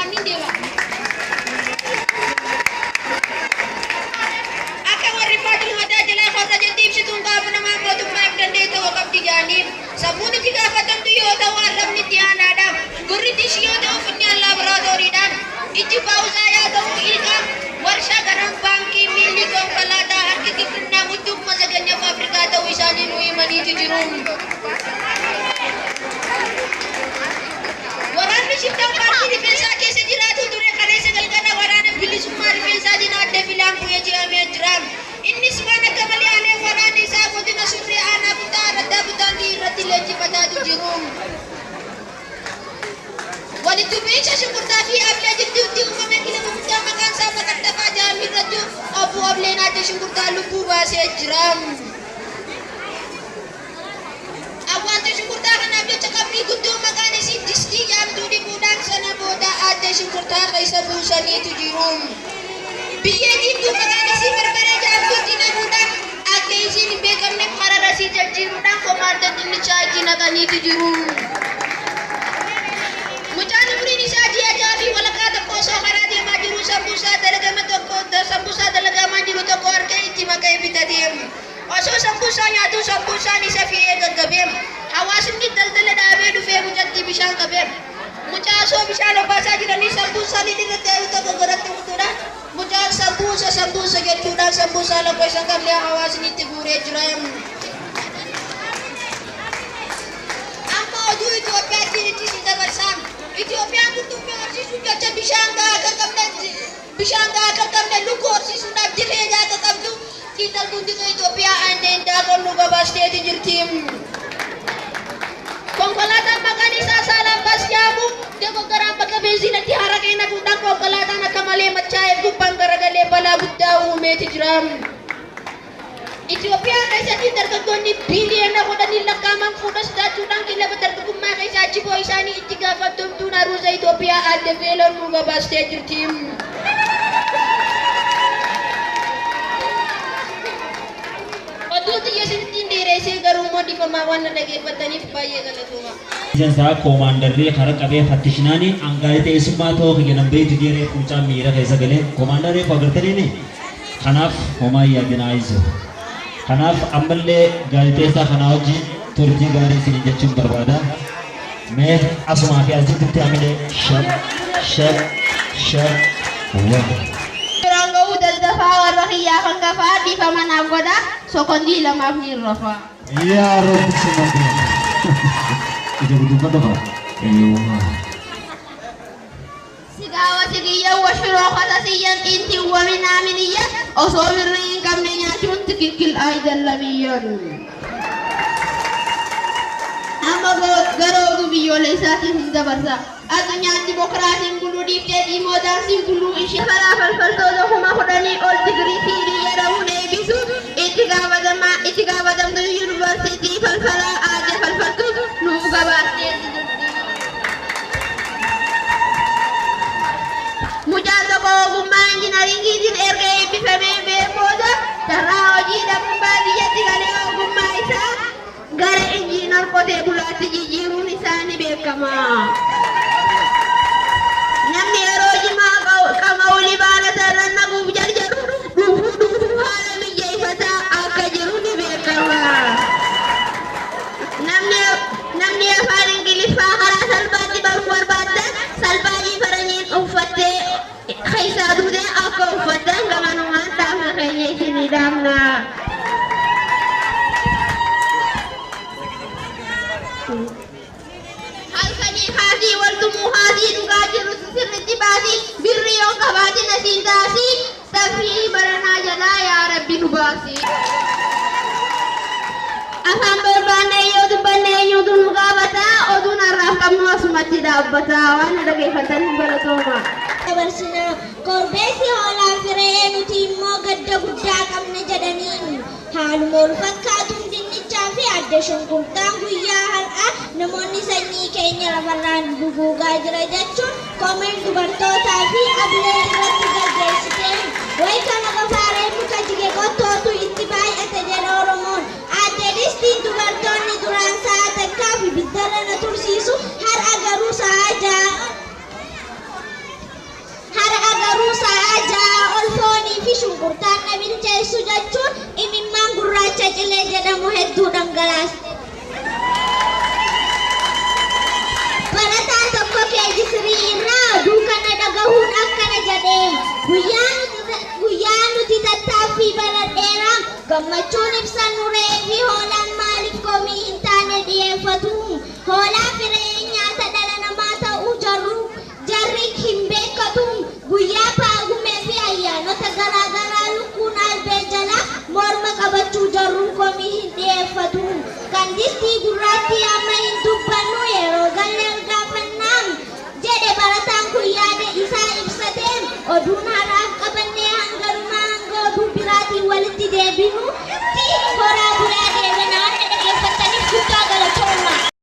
waan hin deema. Akka warri maatiin mataa jalaa farda jettee ibsituun gaafa namaa mootummaa hin dandeenye ta'uu qabdi jaaniin. Sammuun itti gaafatamtu yoo ta'u arrabni itti aanaadhaan. Gurri ishii yoo ta'u funyaan laaboraatooriidhaan. Ijji baawusaa yaa ta'u ilkaan warshaa garan baankii miilli konkolaataa harki gibirinaa muddummaa saganyaaf Afrikaa ta'uu isaanii nu himaniiti jiru. Waraanni shiftaan paartii rifeensaa keessa jiraatu ture kaleessa galgala waraana bilisummaa rifeensaatiin adda filaan bu'ee jedhamee jira. Innis waan akka malee aanee waraanni isaa godina surree aanaa bitaa adda bitaantii irratti leenjifataatu jiru. Walitti bu'iinsa shunkurtaa fi ablee jidduutti uumame kilaba guddaa maqaan isaa Baqattafaa jedhamu irratti obbo Ableen adda shunkurtaa lubbuu baasee jira. Awwaalcha shunkurtaa kanaaf jecha qabrii guddoo maqaan isii distii yaamtuu dhibuudhaan sana booda adda shunkurtaa keessa buusaniitu jiru. Biyyee diimtuu maqaan isii barbaree jaamtuutti naquudhaan akka isiin hin beekamneef qararasii jijjiiruudhaan komaarda dinnichaa itti naqaniitu jiru. Mucaan umriin isaa ji'a jaha fi walakkaa tokko osoo karaa deemaa jiru sambuusaa dalagamaa jiru tokko harka itti maqee bitatee osoo sambuusaa nyaatu sambuusaan isa fi'ee gaggabee hawaasni daldala dhaabee dhufee mucatti bishaan qabee mucaa osoo bishaan obaasaa jiranii sambuusaa ni irratti ta'e tokko godhatte mutuudhaan mucaan sambuusa jechuudhaan sambuusaa lakkoo isa qablee hawaasni itti guuree jira. Amma oduu Itoophiyaatti itti si dabarsaa. Itoophiyaan qurxummii horsiisuuf jecha bishaan gahaa akka qabne lukkuu horsiisuudhaaf dirree akka qabdu xiinxal guddina Itoophiyaa aanneen daakon nu gabaasteeti jirti. Konkolaataan maqaan isaa Saalaan Baas jedhamu dogoggoraan bakka benziinatti haraqee naquudhaan konkolaataan akka malee machaa'eef gubbaan garagalee balaa guddaa uumeeti jira. Itoophiyaa keessatti dargaggoonni biiliyoona 10 lakkaa'aman fuudhas daachuudhaan kilaba dargaggummaa keessaa jiboo isaanii itti gaafatamtuun haruusa Itoophiyaa adda beeloon nu gabaastee jirti. Oduu xiyya isinitti dheereessee garuu modifamaa waan dhaggeeffataniif baay'ee galatooma. Jansaa koomaandarrii karaa qabee fattishinaanii hangaalee teessummaa ta'uu kiyyan beektu jeeree fuuncaan miira keessa galee koomaandarrii agartaniini kanaaf homaa yaadinaa isu. Kanaaf ammallee gaazexeessaa kanaa wajjin turtii gaarii isin jechuun barbaada. Mee asumaa fi asitti ammallee shab Biraan ga'uu daldafaa warra kiyyaa kan gafaa bifa manaaf godha sokondii lamaaf ni rafaa. Yaa Rabbi simadee. Ija guddifata fa'a. Sigawa sigiyyan washiroo kata siyyan inti waminaa miniyyan osoo birrii hin qabne nyaachuun tikikil aydallamiyyan. Amma garootu biyyoolessaatiin hin dabarsa. Addunyaan dimokiraatiin buluu dhiiftee dhiimootaansiin buluu ishee karaa falfaltoota 10,000 ol digirii fiirii jedhamuun eebbisu itti gaafatamtuu yuunivarsiitii falfalaa aadde falfaltuutu nuuf gabaastee mucaan tokko ogummaa injinaringiitiin erga eebbifamee beekooda carraa hojii dhabuun baadiyyatti galee ogummaa isaa gara injiinar qotee bulaatti jijjiiruun isaa ni beekama. Namni yeroo jimaa qama olii baala sararaan naguuf jarjaru dhufuu haala mijeeffataa akka jiru ni beekama. Namni afaan Ingiliffaa karaa salphaatti baruu barbaadan salphaatti faranyiin uffattee keessaa duudee akka uffatan gamanumaan taa'ama keenya isinii dhaamna. Halkanii haasii waltumuu haasii dhugaa jiru sirriitti baasii birrii yoo qabaatin asiin taasii saffii baranaa jalaa yaa Rabbi nu baasi. Afaan barbaanne yoo dubbanne eenyutu nu gaafata oduun har'aaf qabnu asumatti dhaabbata waan dhaggeeffatan baratooma. Dabarsina korbeessi hoolaa firee nuti immoo gadda guddaa qabna jedhaniin haaluma wal fakkaatuun dinnichaa fi adda shunkurtaan guyyaa har'aa namoonni sanyii keenya lafarraan duguugaa jira jechuun koomeen dubartootaa fi ablee irratti gaggeessiteen wayi kana qofaaree muka jige qottootu itti baay'ate jedha Oromoon. Adeedistiin dubartoonni duraan sa'a takkaa fi biddarra na tursiisu har'a garuu sa'a ja'a shunkurtaan na bilcheessu jechuun imimmaan gurraacha cilee jedhamu hedduu dhangalaaste. Barataan tokko keejisirii irraa duukana dhagahuun akkana jedhee guyyaa nuti tattaaffii baradheera gammachuun ibsannu re'ee fi hoolaan maaliif komii hin taane dhiyeeffatu hoolaa firee